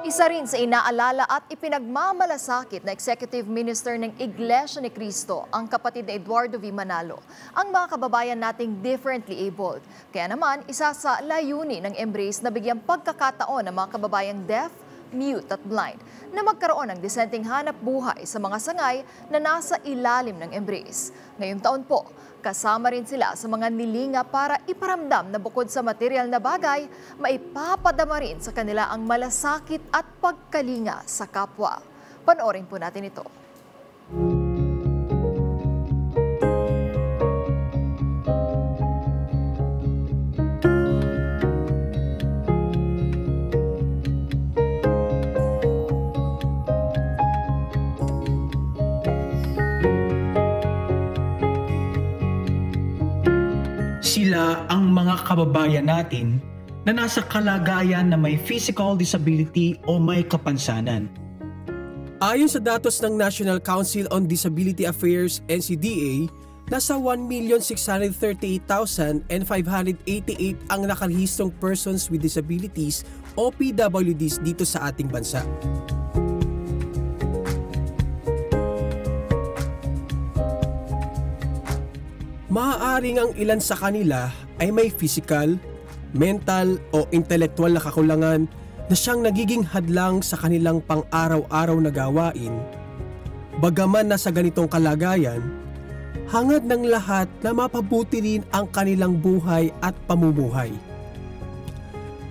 Isa rin sa inaalala at ipinagmamalasakit na Executive Minister ng Iglesia ni Cristo ang kapatid na Eduardo V. Manalo, ang mga kababayan nating differently abled. Kaya naman, isa sa layunin ng Embrace na bigyang pagkakataon ng mga kababayang deaf, mute at blind na magkaroon ng disenteng hanap buhay sa mga sangay na nasa ilalim ng Embrace. Ngayong taon po, kasama rin sila sa mga nilinga para iparamdam na bukod sa material na bagay, maipapadama rin sa kanila ang malasakit at pagkalinga sa kapwa. Panoorin po natin ito. Sila ang mga kababayan natin na nasa kalagayan na may physical disability o may kapansanan. Ayon sa datos ng National Council on Disability Affairs NCDA, nasa 1,638,588 ang nakarehistrong persons with disabilities o PWDs dito sa ating bansa. Maaaring ang ilan sa kanila ay may physical, mental o intelektual na kakulangan na siyang nagiging hadlang sa kanilang pang-araw-araw na gawain. Bagaman na sa ganitong kalagayan, hangad ng lahat na mapabuti rin ang kanilang buhay at pamumuhay.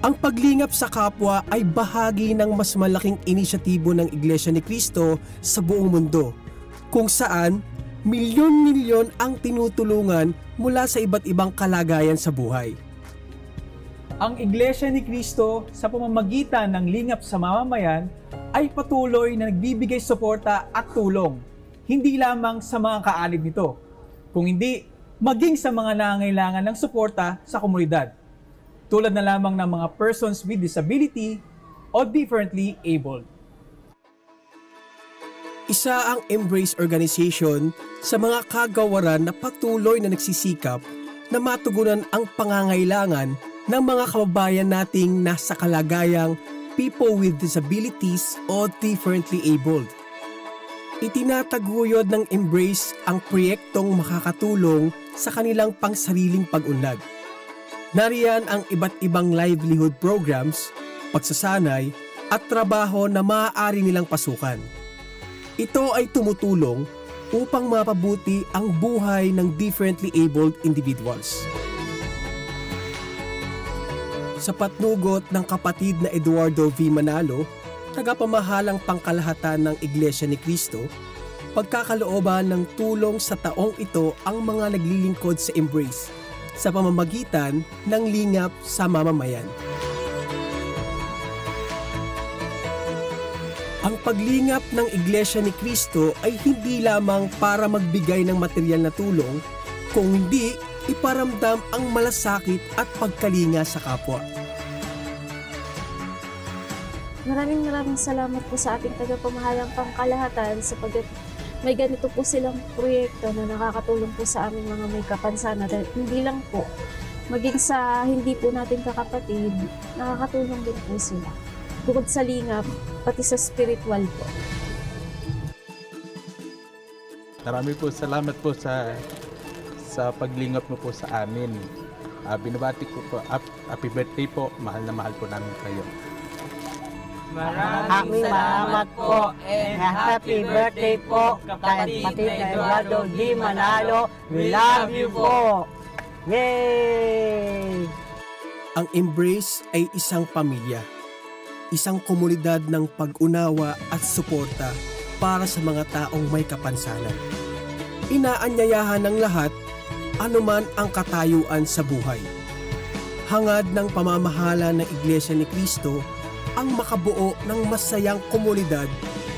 Ang paglingap sa kapwa ay bahagi ng mas malaking inisyatibo ng Iglesia ni Cristo sa buong mundo, kung saan milyon-milyon ang tinutulungan mula sa iba't ibang kalagayan sa buhay. Ang Iglesia ni Cristo sa pamamagitan ng lingap sa mamamayan ay patuloy na nagbibigay suporta at tulong, hindi lamang sa mga kaalib nito, kung hindi maging sa mga nangangailangan ng suporta sa komunidad, tulad na lamang ng mga persons with disability o differently abled. Isa ang Embrace Organization sa mga kagawaran na patuloy na nagsisikap na matugunan ang pangangailangan ng mga kababayan nating nasa kalagayang people with disabilities o differently abled. Itinataguyod ng Embrace ang proyektong makakatulong sa kanilang pangsariling pag-unlad. Nariyan ang iba't ibang livelihood programs, pagsasanay at trabaho na maaari nilang pasukan. Ito ay tumutulong upang mapabuti ang buhay ng differently abled individuals. Sa patnugot ng kapatid na Eduardo V. Manalo, tagapamahalang pangkalahatan ng Iglesia ni Cristo, pagkakalooban ng tulong sa taong ito ang mga naglilingkod sa Embrace sa pamamagitan ng lingap sa mamamayan. Ang paglingap ng Iglesia ni Cristo ay hindi lamang para magbigay ng material na tulong, kung hindi iparamdam ang malasakit at pagkalinga sa kapwa. Maraming salamat po sa ating tagapamahalang pangkalahatan sapagkat may ganito po silang proyekto na nakakatulong po sa aming mga may kapansanan. Hindi lang po, maging sa hindi po natin kakapatid, nakakatulong din po sila. Bukod sa lingap, pati sa spiritual po. Marami po salamat po sa paglingap mo po sa amin. Binabati ko po, happy birthday po, mahal na mahal po namin kayo. Maraming salamat po and happy birthday po kapatid Eduardo V. Manalo. We love you po! Yay! Ang Embrace ay isang pamilya, isang komunidad ng pag-unawa at suporta para sa mga taong may kapansanan. Inaanyayahan ng lahat, anuman ang katayuan sa buhay. Hangad ng pamamahala ng Iglesia ni Cristo ang makabuo ng masayang komunidad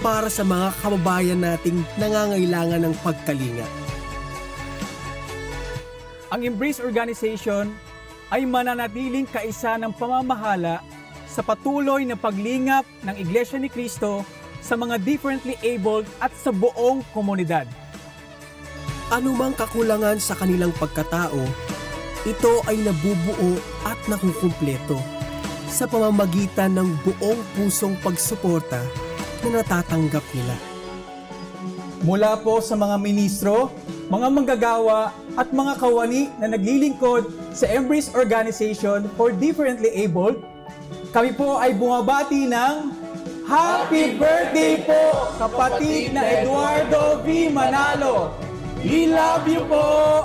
para sa mga kababayan nating nangangailangan ng pagkalinga. Ang Embrace Organization ay mananatiling kaisa ng pamamahala sa patuloy na paglingap ng Iglesia ni Cristo sa mga differently abled at sa buong komunidad. Anumang kakulangan sa kanilang pagkatao, ito ay nabubuo at nakukumpleto sa pamamagitan ng buong pusong pagsuporta na natatanggap nila. Mula po sa mga ministro, mga manggagawa at mga kawani na naglilingkod sa Embrace Organization for Differently Abled, kami po ay bumabati ng Happy Birthday po, kapatid na Eduardo V. Manalo! We love you po!